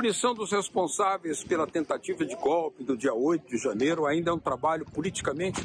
punição dos responsáveis pela tentativa de golpe do dia 8 de janeiro ainda é um trabalho politicamente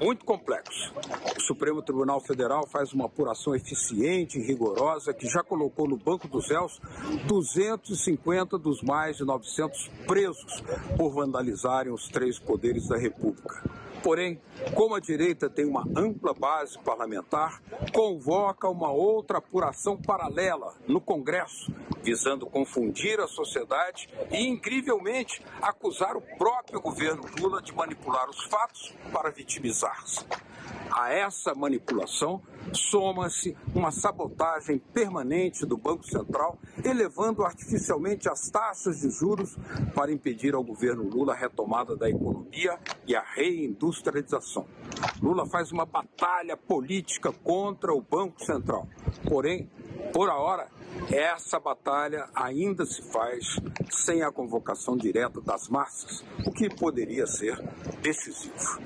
muito complexo. O Supremo Tribunal Federal faz uma apuração eficiente e rigorosa que já colocou no banco dos réus 250 dos mais de 900 presos por vandalizarem os três poderes da República. Porém, como a direita tem uma ampla base parlamentar, convoca uma outra apuração paralela no Congresso, visando confundir a sociedade e, incrivelmente, acusar o próprio governo Lula de manipular os fatos para vitimizar-se. A essa manipulação soma-se uma sabotagem permanente do Banco Central, elevando artificialmente as taxas de juros para impedir ao governo Lula a retomada da economia e a reindustrialização. Lula faz uma batalha política contra o Banco Central. Porém, por ahora, essa batalha ainda se faz sem a convocação direta das massas, o que poderia ser decisivo.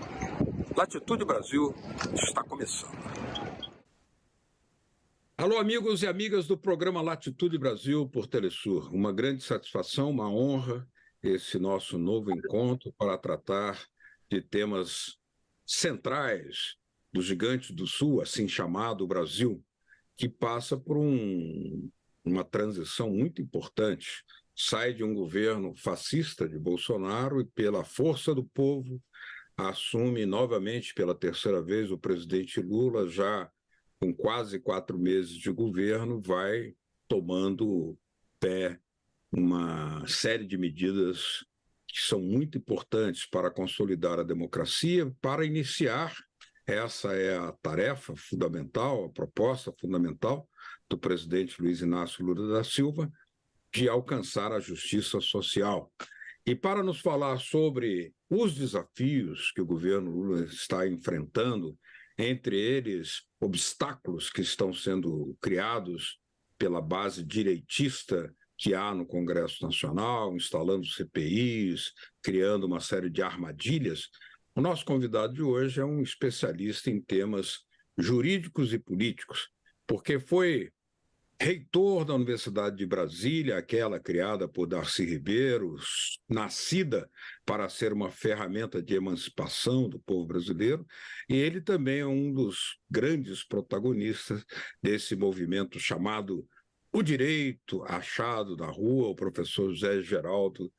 Latitude Brasil está começando. Alô, amigos e amigas do programa Latitude Brasil por Telesur. Uma grande satisfação, uma honra esse nosso novo encontro para tratar de temas centrais do gigante do Sul, assim chamado Brasil, que passa por uma transição muito importante. Sai de um governo fascista de Bolsonaro e, pela força do povo, assume novamente pela terceira vez o presidente Lula, já com quase 4 meses de governo, vai tomando pé uma série de medidas que são muito importantes para consolidar a democracia, para iniciar, essa é a tarefa fundamental, a proposta fundamental do presidente Luiz Inácio Lula da Silva, de alcançar a justiça social. E para nos falar sobre os desafios que o governo Lula está enfrentando, entre eles obstáculos que estão sendo criados pela base direitista que há no Congresso Nacional, instalando CPIs, criando uma série de armadilhas, o nosso convidado de hoje é um especialista em temas jurídicos e políticos, porque foi reitor da Universidade de Brasília, aquela criada por Darcy Ribeiro, nascida para ser uma ferramenta de emancipação do povo brasileiro, e ele também é um dos grandes protagonistas desse movimento chamado O Direito Achado da Rua, o professor José Geraldo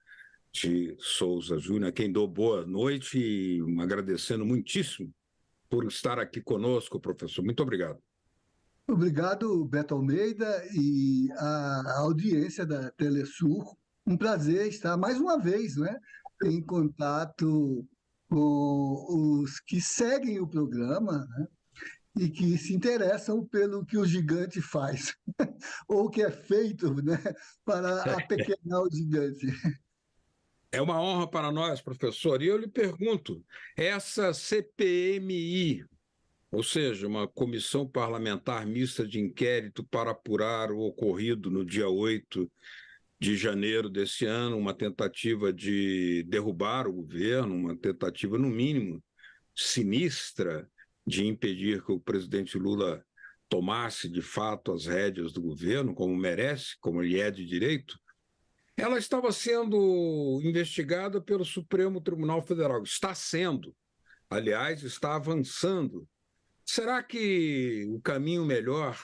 de Souza Júnior, a quem dou boa noite e agradecendo muitíssimo por estar aqui conosco, professor. Muito obrigado. Obrigado, Beto Almeida e a audiência da Telesur. Um prazer estar mais uma vez, né, em contato com os que seguem o programa, né, e que se interessam pelo que o gigante faz, ou que é feito, né, para apequenar o gigante. É uma honra para nós, professor. E eu lhe pergunto, essa CPMI, ou seja, uma comissão parlamentar mista de inquérito para apurar o ocorrido no dia 8 de janeiro desse ano, uma tentativa de derrubar o governo, uma tentativa, no mínimo, sinistra de impedir que o presidente Lula tomasse, de fato, as rédeas do governo, como merece, como ele é de direito. Ela estava sendo investigada pelo Supremo Tribunal Federal. Está sendo, aliás, está avançando. Será que o caminho melhor,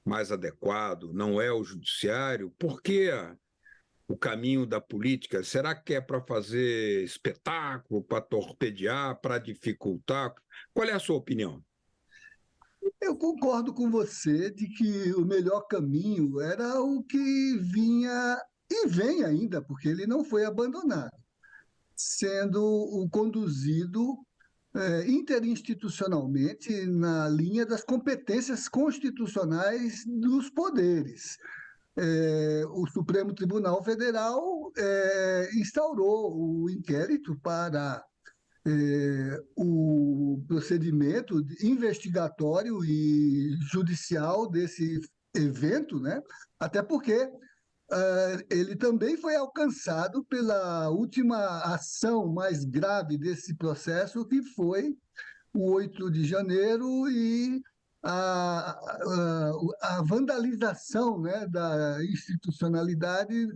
mais adequado, não é o judiciário? Por que o caminho da política? Será que é para fazer espetáculo, para torpedear, para dificultar? Qual é a sua opinião? Eu concordo com você de que o melhor caminho era o que vinha e vem ainda, porque ele não foi abandonado, sendo o conduzido interinstitucionalmente na linha das competências constitucionais dos poderes. O Supremo Tribunal Federal instaurou o inquérito para o procedimento investigatório e judicial desse evento, né? Até porque ele também foi alcançado pela última ação mais grave desse processo, que foi o 8 de janeiro e a vandalização, né, da institucionalidade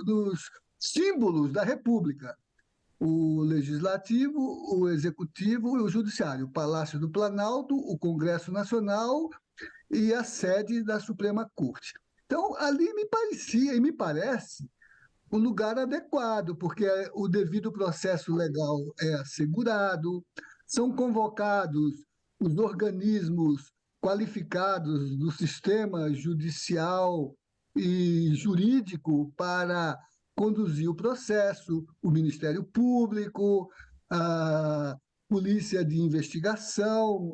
dos símbolos da República, o Legislativo, o Executivo e o Judiciário, o Palácio do Planalto, o Congresso Nacional e a sede da Suprema Corte. Então, ali me parecia e me parece um lugar adequado, porque o devido processo legal é assegurado, são convocados os organismos qualificados do sistema judicial e jurídico para conduzir o processo, o Ministério Público, a Polícia de Investigação,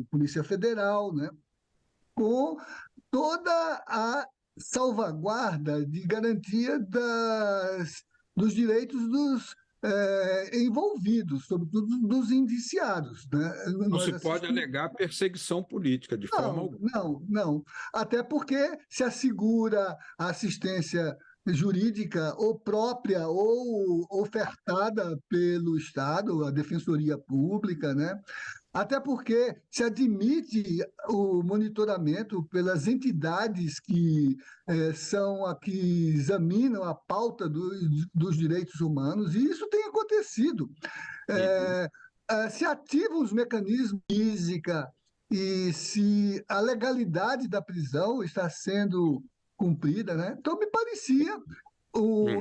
a Polícia Federal, né? Com toda a salvaguarda de garantia dos direitos dos envolvidos, sobretudo dos indiciados. Né? Não se pode alegar perseguição política, de forma alguma. Não. Até porque se assegura a assistência jurídica ou própria ou ofertada pelo Estado, a Defensoria Pública, né? Até porque se admite o monitoramento pelas entidades que que examinam a pauta dos direitos humanos, e isso tem acontecido. Se ativam os mecanismos de física e se a legalidade da prisão está sendo cumprida, né? Então me parecia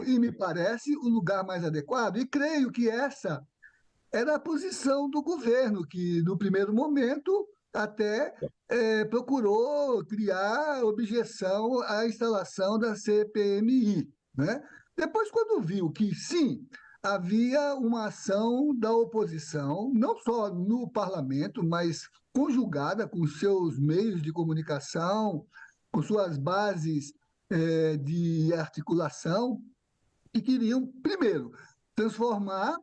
e me parece o lugar mais adequado, e creio que essa era a posição do governo, que, no primeiro momento, até procurou criar objeção à instalação da CPMI. Né? Depois, quando viu que, sim, havia uma ação da oposição, não só no parlamento, mas conjugada com seus meios de comunicação, com suas bases de articulação, que queriam, primeiro, transformar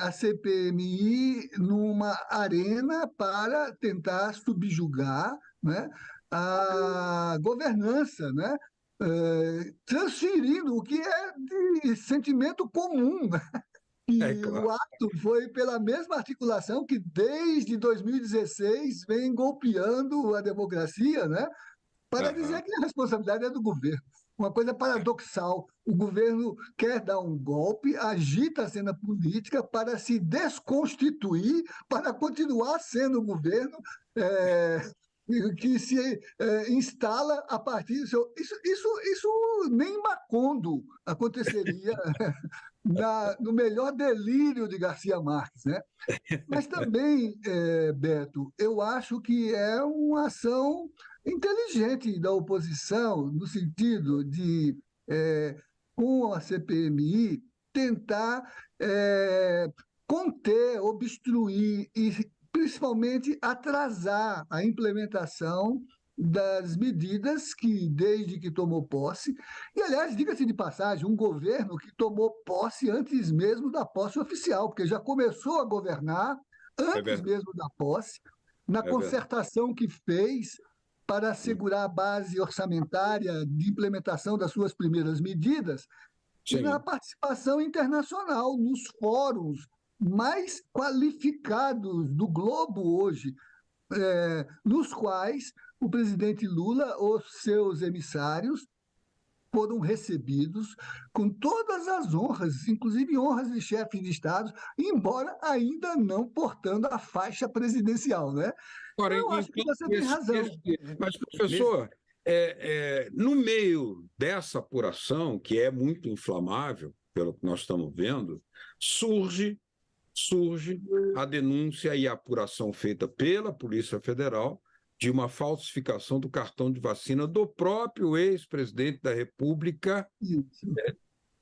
a CPMI numa arena para tentar subjugar, né, a governança, né, transferindo o que é de sentimento comum. E claro. o ato foi pela mesma articulação que, desde 2016, vem golpeando a democracia, né, para dizer que a responsabilidade é do governo. Uma coisa paradoxal: o governo quer dar um golpe, agita a cena política para se desconstituir, para continuar sendo o governo que se instala a partir do seu. Isso nem em Macondo aconteceria no melhor delírio de Garcia Marques, né? Mas também, Beto, eu acho que é uma ação inteligente da oposição, no sentido de, com a CPMI, tentar conter, obstruir e, principalmente, atrasar a implementação das medidas que, desde que tomou posse, e, aliás, diga-se de passagem, um governo que tomou posse antes mesmo da posse oficial, porque já começou a governar antes mesmo da posse, na concertação que fez para assegurar a base orçamentária de implementação das suas primeiras medidas, e na participação internacional, nos fóruns mais qualificados do globo hoje, nos quais o presidente Lula, os seus emissários, foram recebidos com todas as honras, inclusive honras de chefe de Estado, embora ainda não portando a faixa presidencial, né? Agora, eu acho que você tem razão. Mas, professor, no meio dessa apuração, que é muito inflamável, pelo que nós estamos vendo, surge a denúncia e a apuração feita pela Polícia Federal de uma falsificação do cartão de vacina do próprio ex-presidente da República,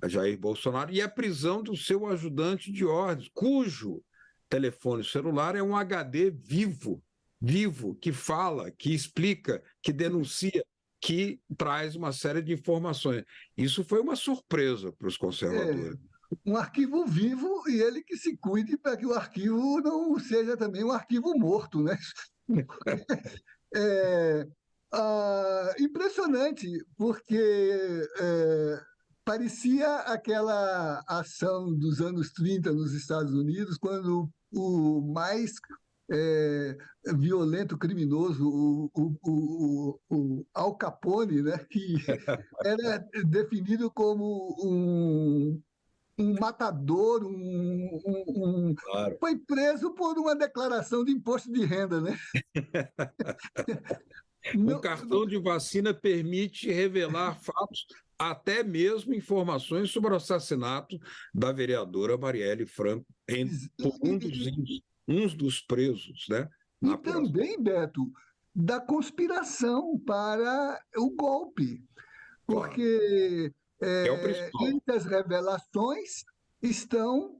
Jair Bolsonaro, e a prisão do seu ajudante de ordens, cujo telefone celular é um HD vivo, que fala, que explica, que denuncia, que traz uma série de informações. Isso foi uma surpresa para os conservadores. Um arquivo vivo, e ele que se cuide para que o arquivo não seja também um arquivo morto, né? Impressionante, porque parecia aquela ação dos anos 30 nos Estados Unidos, quando o mais é, violento criminoso, o Al Capone, né, que era definido como um matador, Claro. foi preso por uma declaração de imposto de renda, né? Um Não, cartão de vacina permite revelar fatos, até mesmo informações sobre o assassinato da vereadora Marielle Franco, por uns dos presos, né, na e apuração. também, Beto, da conspiração para o golpe, Claro. porque É o principal. entre as revelações estão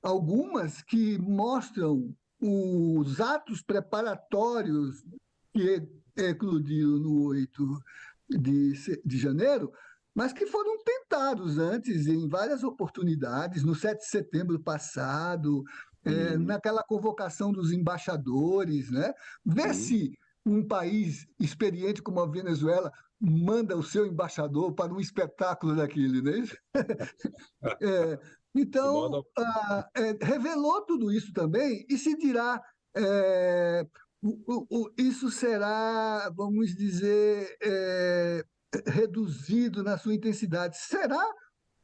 algumas que mostram os atos preparatórios que eclodiram no 8 de janeiro, mas que foram tentados antes, em várias oportunidades, no 7 de setembro passado, Uhum, naquela convocação dos embaixadores, né? Vê uhum. se um país experiente como a Venezuela manda o seu embaixador para um espetáculo daquele, né? É, De modo então, algum. revelou tudo isso também, e se dirá, é, isso será, vamos dizer, reduzido na sua intensidade. Será?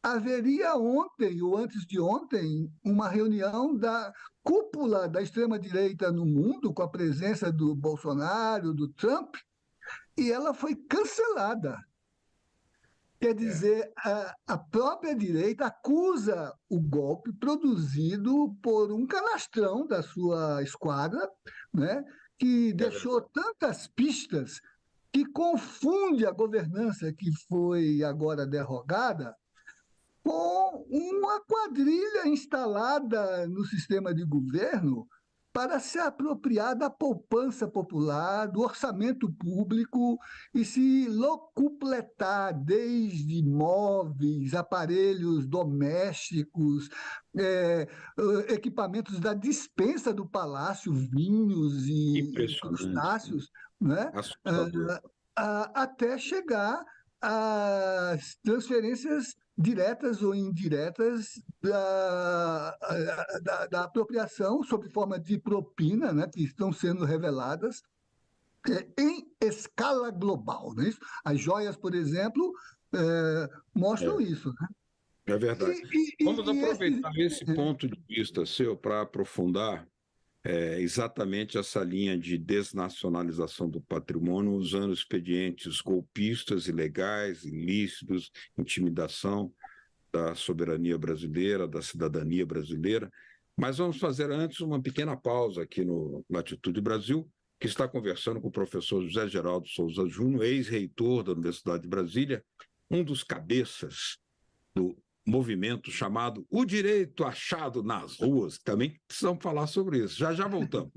Haveria ontem, ou antes de ontem, uma reunião da cúpula da extrema-direita no mundo, com a presença do Bolsonaro, do Trump, e ela foi cancelada. Quer É, dizer, a própria direita acusa o golpe produzido por um canastrão da sua esquadra, né, que é deixou verdade. tantas pistas que confunde a governança que foi agora derrogada com uma quadrilha instalada no sistema de governo para se apropriar da poupança popular, do orçamento público e se locupletar desde imóveis, aparelhos domésticos, eh, equipamentos da despensa do palácio, vinhos e Impressionante, né? crustáceos, né? Assustador. Até chegar às transferências diretas ou indiretas da apropriação sob forma de propina, né, que estão sendo reveladas em escala global. Não é isso? As joias, por exemplo, mostram É, isso. Né? é verdade. Vamos E esse. aproveitar esse ponto de vista seu para aprofundar exatamente essa linha de desnacionalização do patrimônio, usando expedientes golpistas, ilegais, ilícitos, intimidação da soberania brasileira, da cidadania brasileira. Mas vamos fazer antes uma pequena pausa aqui no Latitude Brasil, que está conversando com o professor José Geraldo Souza Júnior, ex-reitor da Universidade de Brasília, um dos cabeças do movimento chamado O Direito Achado nas Ruas. Também precisamos falar sobre isso. Já já voltamos.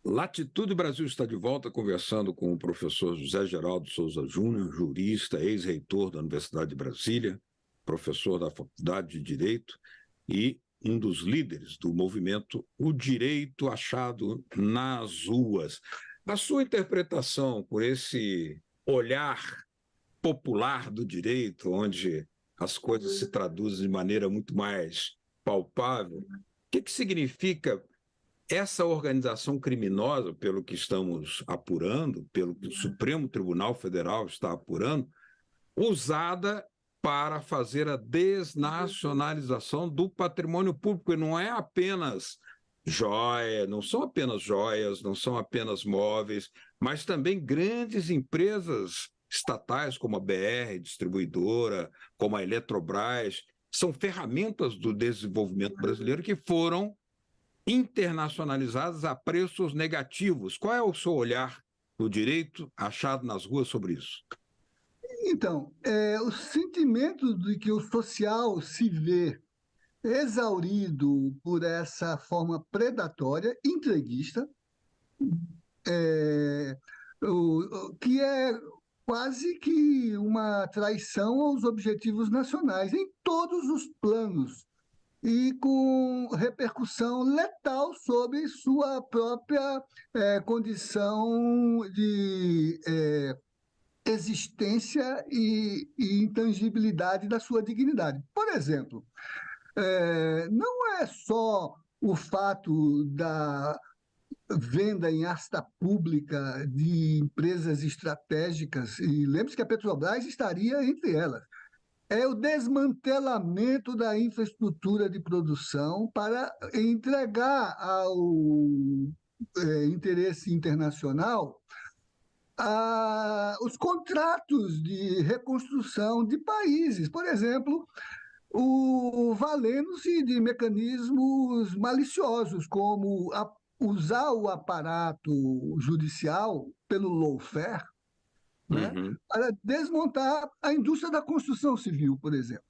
Latitude Brasil está de volta conversando com o professor José Geraldo Souza Júnior, jurista, ex-reitor da Universidade de Brasília, professor da Faculdade de Direito e um dos líderes do movimento O Direito Achado nas Ruas. Na sua interpretação, por esse olhar popular do direito, onde as coisas se traduzem de maneira muito mais palpável, o que significa essa organização criminosa, pelo que estamos apurando, pelo que o Supremo Tribunal Federal está apurando, usada para fazer a desnacionalização do patrimônio público. E não é apenas joia, não são apenas joias, não são apenas móveis, mas também grandes empresas estatais como a BR Distribuidora, como a Eletrobras, são ferramentas do desenvolvimento brasileiro que foram internacionalizadas a preços negativos. Qual é o seu olhar do direito achado nas ruas sobre isso? Então, o sentimento de que o social se vê exaurido por essa forma predatória, entreguista, que é quase que uma traição aos objetivos nacionais, em todos os planos, e com repercussão letal sobre sua própria condição de existência e intangibilidade da sua dignidade. Por exemplo, não é só o fato da venda em asta pública de empresas estratégicas, e lembre-se que a Petrobras estaria entre elas. É o desmantelamento da infraestrutura de produção para entregar ao interesse internacional os contratos de reconstrução de países. Por exemplo, valendo-se de mecanismos maliciosos, como usar o aparato judicial pelo lawfare, né, para desmontar a indústria da construção civil, por exemplo.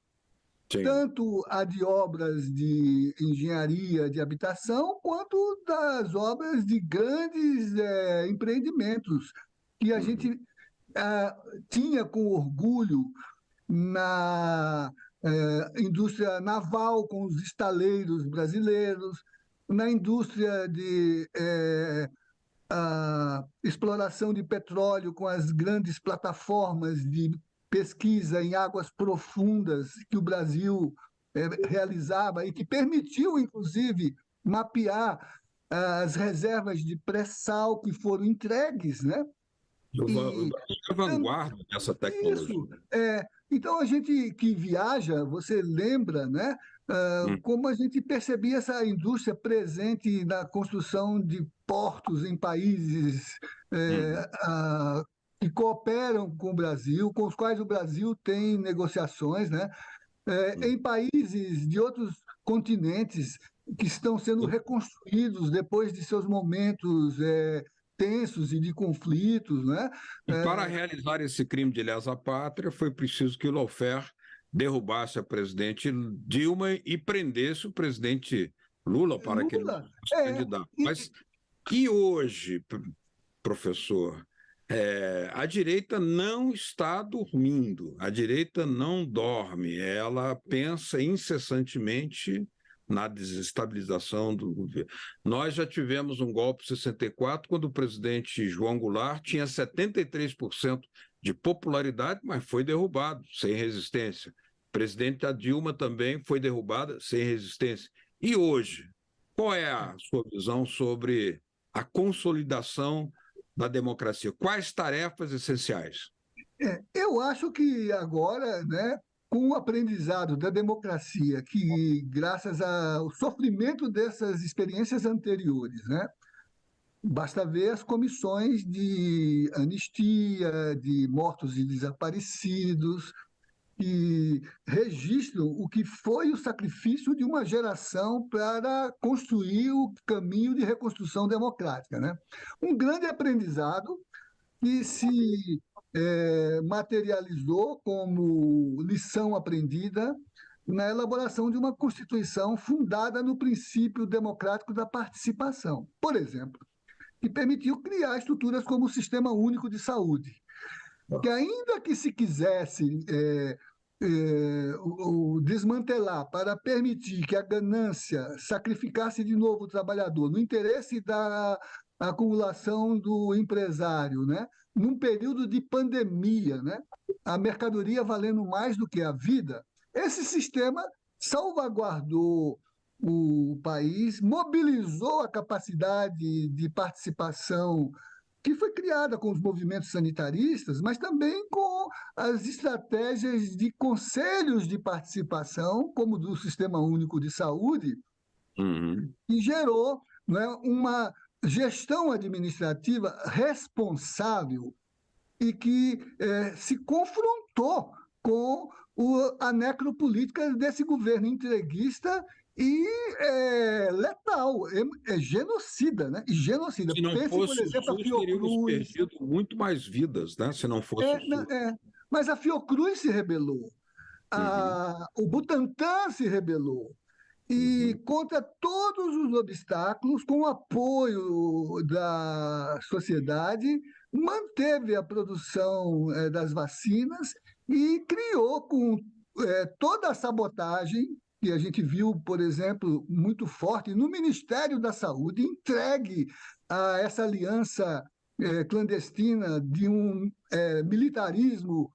Sim. Tanto a de obras de engenharia de habitação, quanto das obras de grandes empreendimentos, que a gente tinha com orgulho na indústria naval, com os estaleiros brasileiros, na indústria de exploração de petróleo, com as grandes plataformas de pesquisa em águas profundas que o Brasil realizava e que permitiu, inclusive, mapear as reservas de pré-sal que foram entregues, né? O Brasil é a vanguarda dessa tecnologia. Isso. Então, a gente que viaja, você lembra, né, como a gente percebia essa indústria presente na construção de portos em países que cooperam com o Brasil, com os quais o Brasil tem negociações, né, em países de outros continentes que estão sendo reconstruídos depois de seus momentos tensos e de conflitos, né? E para realizar esse crime de lesa pátria, foi preciso que o lawfare derrubasse a presidente Dilma e prendesse o presidente Lula para que ele não fosse candidato. Mas e hoje, professor, a direita não está dormindo, a direita não dorme, ela pensa incessantemente na desestabilização do governo. Nós já tivemos um golpe em 64, quando o presidente João Goulart tinha 73% de popularidade, mas foi derrubado, sem resistência. A presidenta Dilma também foi derrubada, sem resistência. E hoje, qual é a sua visão sobre a consolidação da democracia? Quais tarefas essenciais? Eu acho que agora, né, com o aprendizado da democracia, que graças ao sofrimento dessas experiências anteriores, né, basta ver as comissões de anistia, de mortos e desaparecidos, que registram o que foi o sacrifício de uma geração para construir o caminho de reconstrução democrática, né? Um grande aprendizado que se materializou como lição aprendida na elaboração de uma Constituição fundada no princípio democrático da participação, por exemplo, que permitiu criar estruturas como o Sistema Único de Saúde, que ainda que se quisesse desmantelar para permitir que a ganância sacrificasse de novo o trabalhador no interesse da acumulação do empresário, né? Num período de pandemia, né? A mercadoria valendo mais do que a vida, esse sistema salvaguardou o país, mobilizou a capacidade de participação que foi criada com os movimentos sanitaristas, mas também com as estratégias de conselhos de participação, como do Sistema Único de Saúde, e gerou, né, uma gestão administrativa responsável e que se confrontou com a necropolítica desse governo entreguista e letal, genocida, né? Genocida. Se não Pense, fosse por exemplo, o SUS, teríamos perdido muito mais vidas, né? Se não fosse o SUS. Mas a Fiocruz se rebelou, o Butantan se rebelou. e contra todos os obstáculos, com o apoio da sociedade, manteve a produção das vacinas e criou com toda a sabotagem que a gente viu, por exemplo, muito forte no Ministério da Saúde, entregue a essa aliança clandestina de um militarismo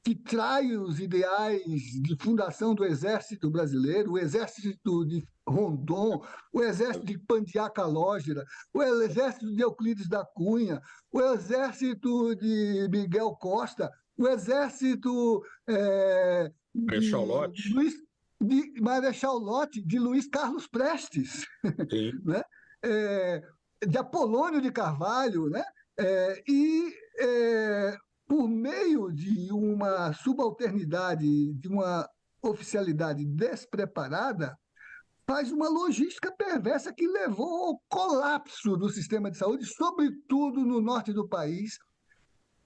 que trai os ideais de fundação do Exército Brasileiro, o Exército de Rondon, o Exército de Pandiá Calógera, o Exército de Euclides da Cunha, o Exército de Miguel Costa, o Exército Marechal Lott. de Marechal Lott, de Luiz Carlos Prestes, né? De Apolônio de Carvalho, né? Por meio de uma subalternidade, de uma oficialidade despreparada, faz uma logística perversa que levou ao colapso do sistema de saúde, sobretudo no norte do país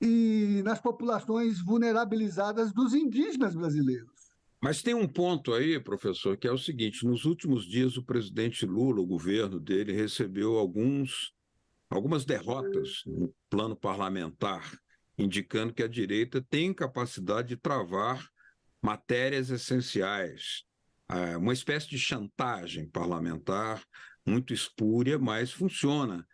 e nas populações vulnerabilizadas dos indígenas brasileiros. Mas tem um ponto aí, professor, que é o seguinte: nos últimos dias o presidente Lula, o governo dele, recebeu algumas derrotas no plano parlamentar, indicando que a direita tem capacidade de travar matérias essenciais, uma espécie de chantagem parlamentar muito espúria, mas funciona.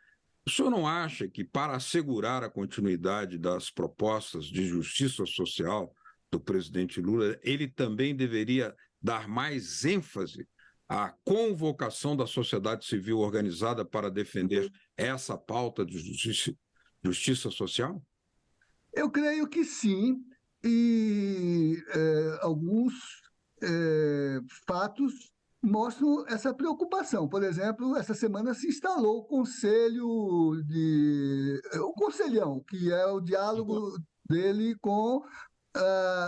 O senhor não acha que, para assegurar a continuidade das propostas de justiça social do presidente Lula, ele também deveria dar mais ênfase à convocação da sociedade civil organizada para defender essa pauta de justiça social? Eu creio que sim, e alguns fatos mostram essa preocupação. Por exemplo, essa semana se instalou o Conselhão, que é o diálogo dele com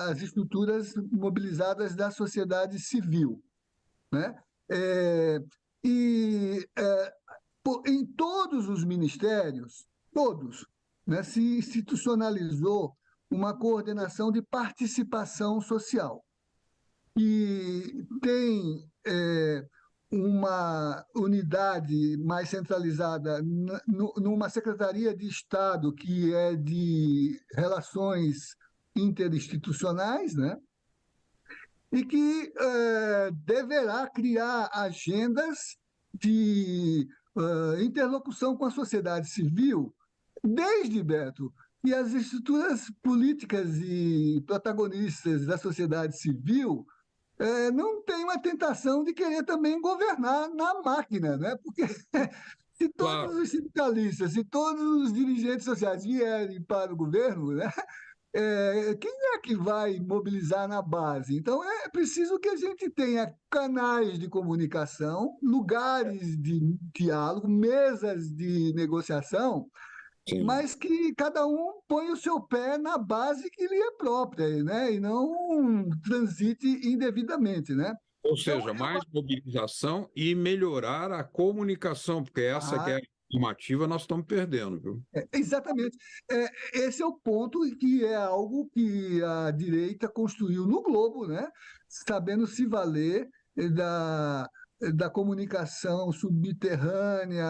as estruturas mobilizadas da sociedade civil, né? Em todos os ministérios, todos, né, se institucionalizou uma coordenação de participação social, que tem uma unidade mais centralizada numa Secretaria de Estado que é de relações interinstitucionais, né? E que deverá criar agendas de interlocução com a sociedade civil, desde, Beto, que as estruturas políticas e protagonistas da sociedade civil não têm uma tentação de querer também governar na máquina, né? Porque se todos os sindicalistas, se todos os dirigentes sociais vierem para o governo, né? Quem é que vai mobilizar na base? Então, é preciso que a gente tenha canais de comunicação, lugares de diálogo, mesas de negociação, Sim. mas que cada um põe o seu pé na base que lhe é própria, né? E não transite indevidamente, né? Ou seja, mais mobilização e melhorar a comunicação, porque essa que é a informativa nós estamos perdendo, viu? Exatamente. Esse é o ponto que é algo que a direita construiu no globo, né? Sabendo se valer da comunicação subterrânea,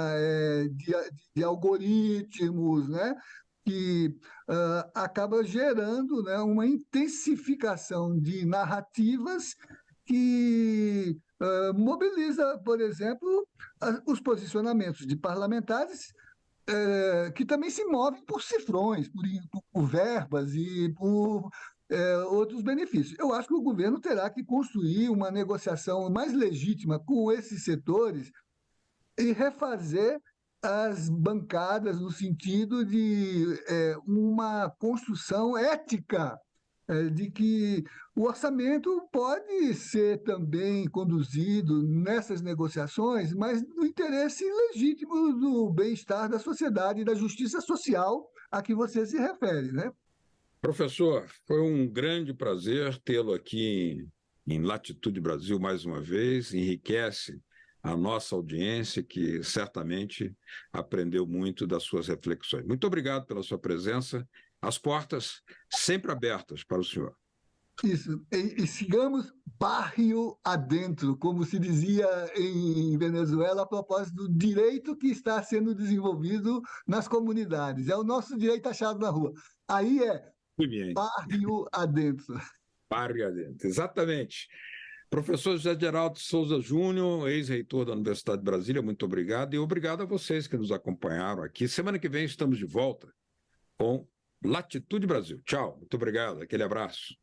de algoritmos, né? Que acaba gerando, né, uma intensificação de narrativas que mobiliza, por exemplo, os posicionamentos de parlamentares que também se movem por cifrões, por verbas e por outros benefícios. Eu acho que o governo terá que construir uma negociação mais legítima com esses setores e refazer as bancadas no sentido de uma construção ética de que o orçamento pode ser também conduzido nessas negociações, mas no interesse legítimo do bem-estar da sociedade e da justiça social a que você se refere, né? Professor, foi um grande prazer tê-lo aqui em Latitude Brasil mais uma vez, enriquece a nossa audiência, que certamente aprendeu muito das suas reflexões. Muito obrigado pela sua presença, as portas sempre abertas para o senhor. Isso. E sigamos barrio adentro, como se dizia em Venezuela, a propósito do direito que está sendo desenvolvido nas comunidades. É o nosso direito achado na rua. Aí é Muito bem. barrio adentro. Barrio adentro, exatamente. Professor José Geraldo Souza Júnior, ex-reitor da Universidade de Brasília, muito obrigado. E obrigado a vocês que nos acompanharam aqui. Semana que vem estamos de volta com Latitude Brasil. Tchau, muito obrigado, aquele abraço.